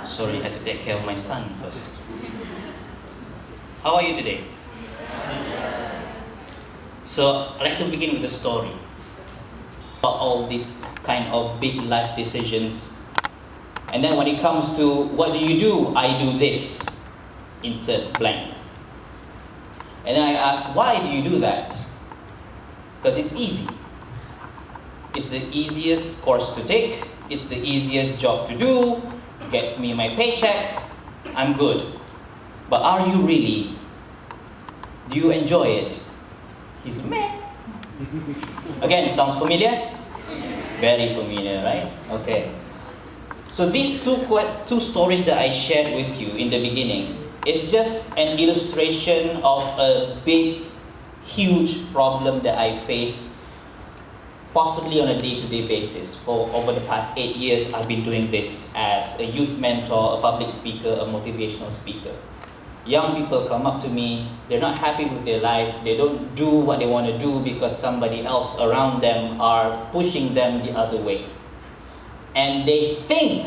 Sorry, I had to take care of my son first. How are you today? So, I'd like to begin with a story about all these kind of big life decisions. And then when it comes to what do, I do this. Insert blank. And then I ask, why do you do that? Because it's easy. It's the easiest course to take. It's the easiest job to do. Gets me my paycheck. I'm good. But are you really? Do you enjoy it? He's like, meh. Again, sounds familiar? Very familiar, right? Okay. So these two stories that I shared with you in the beginning is just an illustration of a big, huge problem that I face possibly on a day-to-day basis. For over the past 8 years, I've been doing this as a youth mentor, a public speaker, a motivational speaker. Young people come up to me, they're not happy with their life, they don't do what they want to do because somebody else around them are pushing them the other way. And they think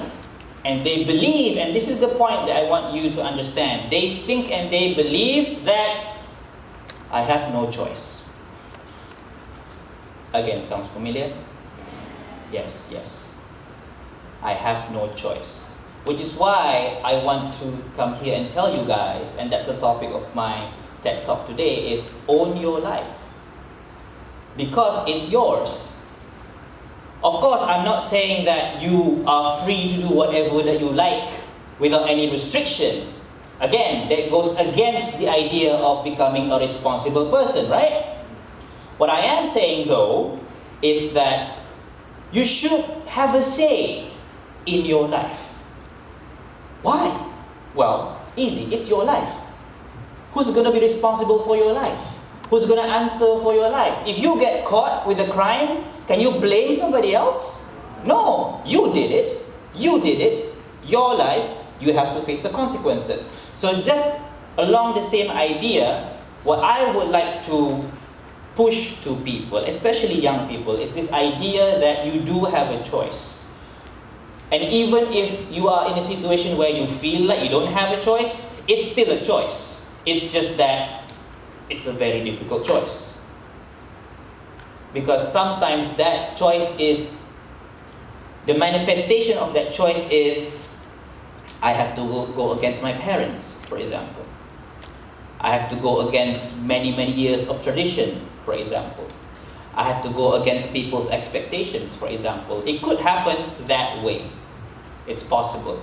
and they believe, and this is the point that I want you to understand, they think and they believe that I have no choice. Again, sounds familiar? Yes, yes. I have no choice. Which is why I want to come here and tell you guys, and that's the topic of my TED Talk today, is own your life. Because it's yours. Of course, I'm not saying that you are free to do whatever that you like without any restriction. Again, that goes against the idea of becoming a responsible person, right? What I am saying though, is that you should have a say in your life. Why? Well, easy, it's your life. Who's going to be responsible for your life? Who's going to answer for your life? If you get caught with a crime, can you blame somebody else? No, you did it. You did it. Your life, you have to face the consequences. So just along the same idea, what I would like to push to people, especially young people, is this idea that you do have a choice. And even if you are in a situation where you feel like you don't have a choice, it's still a choice. It's just that it's a very difficult choice. Because sometimes that choice is, the manifestation of that choice is, I have to go against my parents, for example. I have to go against many, many years of tradition, for example. I have to go against people's expectations, for example. It could happen that way. It's possible.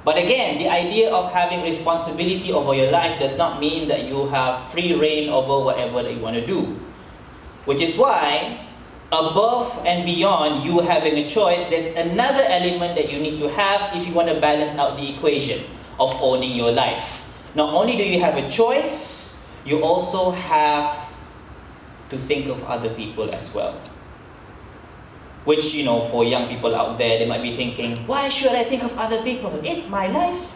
But again, the idea of having responsibility over your life does not mean that you have free reign over whatever that you want to do. Which is why, above and beyond you having a choice, there's another element that you need to have if you want to balance out the equation of owning your life. Not only do you have a choice, you also have to think of other people as well. Which, for young people out there, they might be thinking, why should I think of other people? It's my life.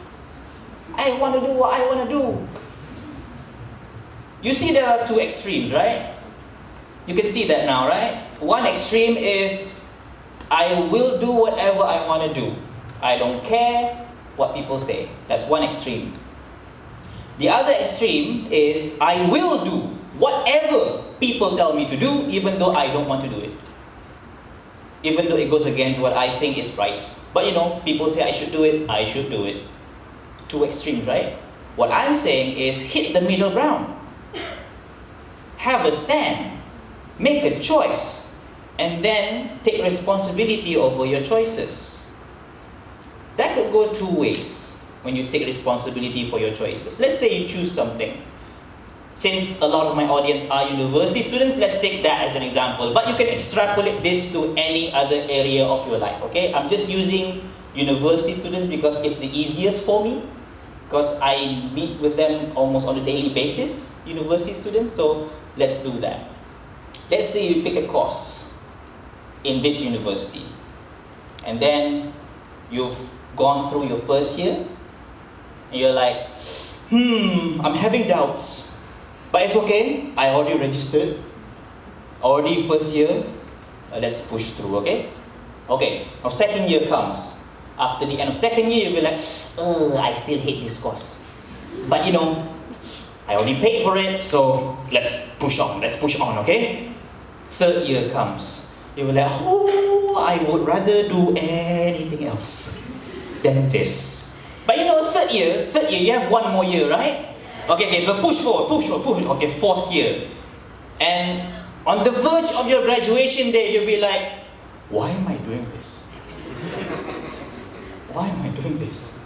I want to do what I want to do. You see there are two extremes, right? You can see that now, right? One extreme is, I will do whatever I want to do. I don't care what people say. That's one extreme. The other extreme is, I will do whatever people tell me to do, even though I don't want to do it. Even though it goes against what I think is right. But people say I should do it, I should do it. Two extremes, right? What I'm saying is, hit the middle ground. Have a stand. Make a choice. And then take responsibility over your choices. That could go two ways when you take responsibility for your choices. Let's say you choose something. Since a lot of my audience are university students, let's take that as an example. But you can extrapolate this to any other area of your life, okay? I'm just using university students because it's the easiest for me. Because I meet with them almost on a daily basis, university students, so let's do that. Let's say you pick a course in this university. And then you've gone through your first year. And you're like, I'm having doubts. But it's okay, I already registered, already first year, let's push through, okay? Okay, now second year comes. After the end of second year, you'll be like, oh, I still hate this course. But you know, I already paid for it, so let's push on, okay? Third year comes. You'll be like, oh, I would rather do anything else than this. But you know, third year, you have one more year, right? Okay, so push forward. Okay, fourth year. And on the verge of your graduation day, you'll be like, why am I doing this? Why am I doing this?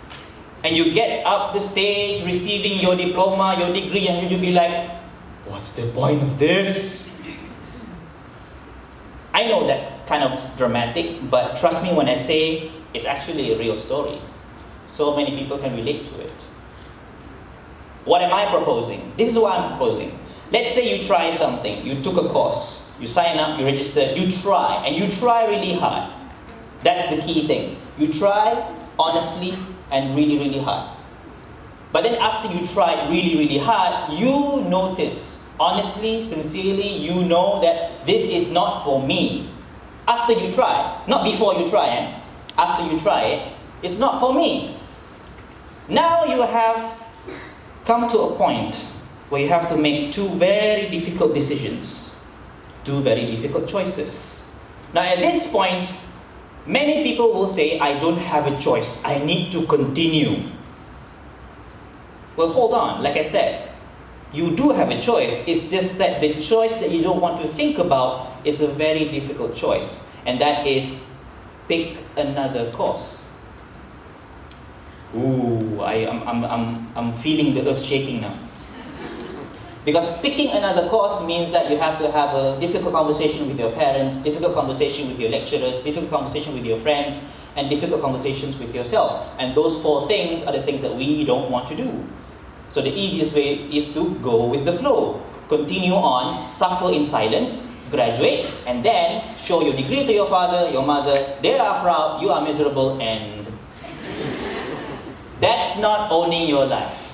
And you get up the stage, receiving your diploma, your degree, and you'll be like, what's the point of this? I know that's kind of dramatic, but trust me when I say it's actually a real story. So many people can relate to it. What am I proposing? This is what I'm proposing. Let's say you try something. You took a course. You sign up, you register, you try. And you try really hard. That's the key thing. You try honestly and really, really hard. But then after you try really, really hard, you notice, honestly, sincerely, you know that this is not for me. After you try, not before you try, after you try it, it's not for me. Now you have come to a point where you have to make two very difficult decisions, two very difficult choices. Now at this point, many people will say, I don't have a choice, I need to continue. Well, hold on, like I said, you do have a choice, it's just that the choice that you don't want to think about is a very difficult choice, and that is pick another course. Ooh, I'm feeling the earth shaking now. Because picking another course means that you have to have a difficult conversation with your parents, difficult conversation with your lecturers, difficult conversation with your friends, and difficult conversations with yourself. And those four things are the things that we don't want to do. So the easiest way is to go with the flow. Continue on, suffer in silence, graduate, and then show your degree to your father, your mother. They are proud, you are miserable, and that's not owning your life.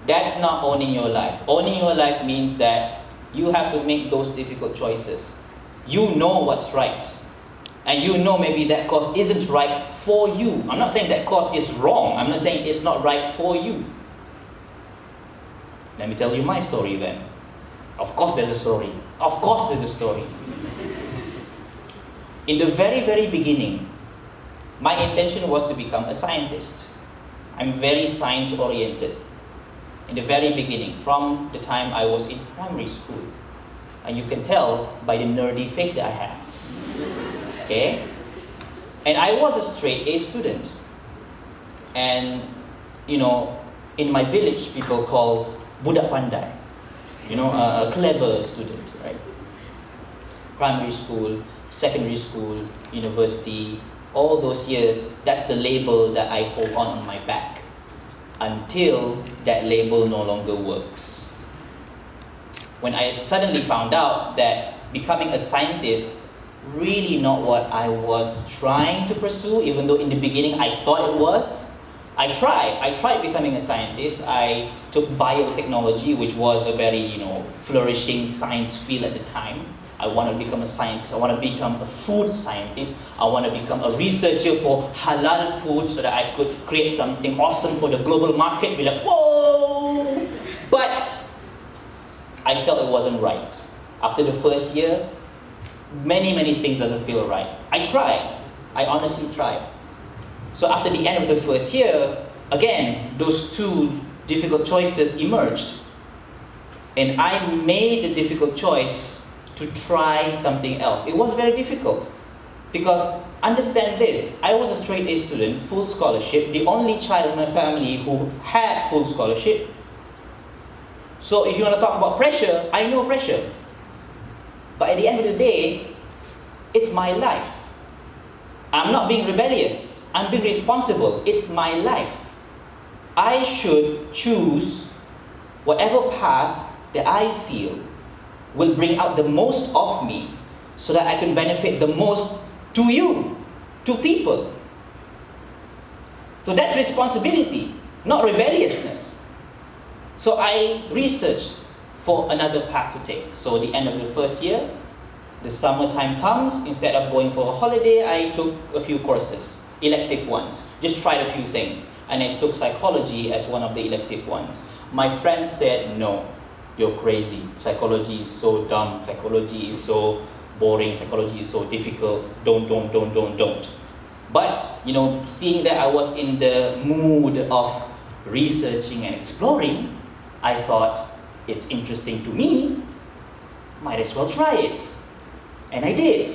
That's not owning your life. Owning your life means that you have to make those difficult choices. You know what's right. And you know maybe that course isn't right for you. I'm not saying that course is wrong. I'm not saying it's not right for you. Let me tell you my story then. Of course there's a story. Of course there's a story. In the very, very beginning, my intention was to become a scientist. I'm very science-oriented. In the very beginning, from the time I was in primary school. And you can tell by the nerdy face that I have. Okay? And I was a straight A student. And, you know, in my village, people call budak pandai. You know, a clever student, right? Primary school, secondary school, university, all those years, that's the label that I hold on my back. Until that label no longer works. When I suddenly found out that becoming a scientist really not what I was trying to pursue, even though in the beginning I thought it was. I tried becoming a scientist. I took biotechnology, which was a very, flourishing science field at the time. I want to become a scientist. I want to become a food scientist. I want to become a researcher for halal food so that I could create something awesome for the global market. Be like, whoa! But I felt it wasn't right. After the first year, many things doesn't feel right. I tried. I honestly tried. So after the end of the first year, again, those two difficult choices emerged. And I made the difficult choice to try something else. It was very difficult. Because, understand this, I was a straight A student, full scholarship, the only child in my family who had full scholarship. So if you want to talk about pressure, I know pressure. But at the end of the day, it's my life. I'm not being rebellious. I'm being responsible. It's my life. I should choose whatever path that I feel will bring out the most of me so that I can benefit the most to you, to people. So that's responsibility, not rebelliousness. So I researched for another path to take. So at the end of the first year, the summertime comes, instead of going for a holiday, I took a few courses, elective ones. Just tried a few things. And I took psychology as one of the elective ones. My friends said, no, you're crazy. Psychology is so dumb. Psychology is so boring. Psychology is so difficult. Don't. But, seeing that I was in the mood of researching and exploring, I thought, it's interesting to me, might as well try it. And I did.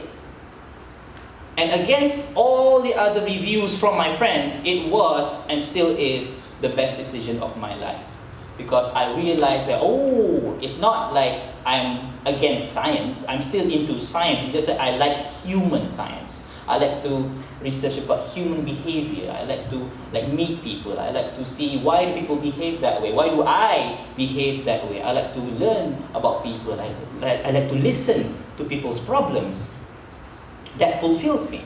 And against all the other reviews from my friends, it was and still is the best decision of my life. Because I realized that, it's not like I'm against science. I'm still into science. It's just that I like human science. I like to research about human behavior. I like to meet people. I like to see why do people behave that way. Why do I behave that way? I like to learn about people. I like to listen to people's problems. That fulfills me.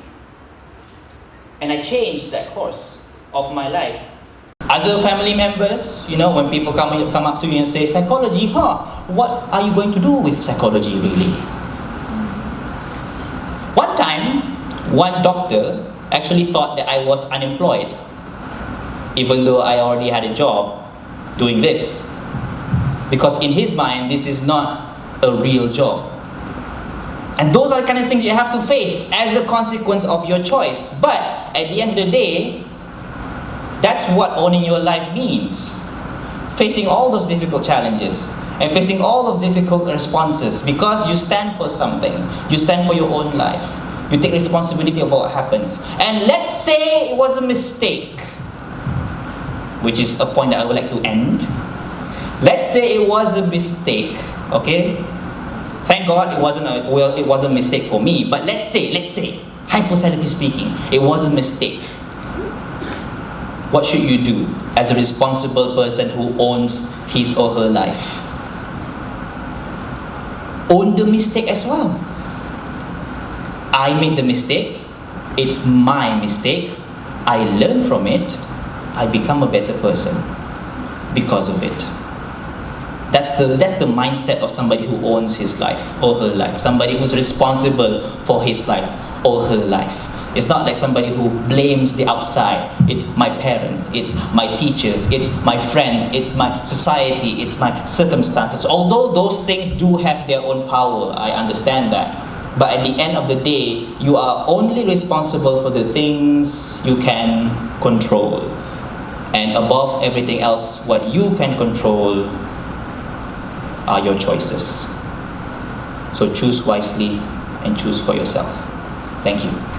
And I changed that course of my life. Other family members, when people come up to me and say, psychology, what are you going to do with psychology really? One time, one doctor actually thought that I was unemployed, even though I already had a job doing this. Because in his mind, this is not a real job. And those are the kind of things you have to face as a consequence of your choice. But at the end of the day, that's what owning your life means. Facing all those difficult challenges and facing all of difficult responses, because you stand for something. You stand for your own life. You take responsibility of what happens. And let's say it was a mistake, which is a point that I would like to end. Let's say it was a mistake, okay? Thank God it wasn't a mistake for me. But let's say, hypothetically speaking, it was a mistake. What should you do as a responsible person who owns his or her life? Own the mistake as well. I made the mistake. It's my mistake. I learn from it. I become a better person because of it. That's the mindset of somebody who owns his life or her life. Somebody who's responsible for his life or her life. It's not like somebody who blames the outside. It's my parents, it's my teachers, it's my friends, it's my society, it's my circumstances. Although those things do have their own power, I understand that. But at the end of the day, you are only responsible for the things you can control. And above everything else, what you can control are your choices. So choose wisely and choose for yourself. Thank you.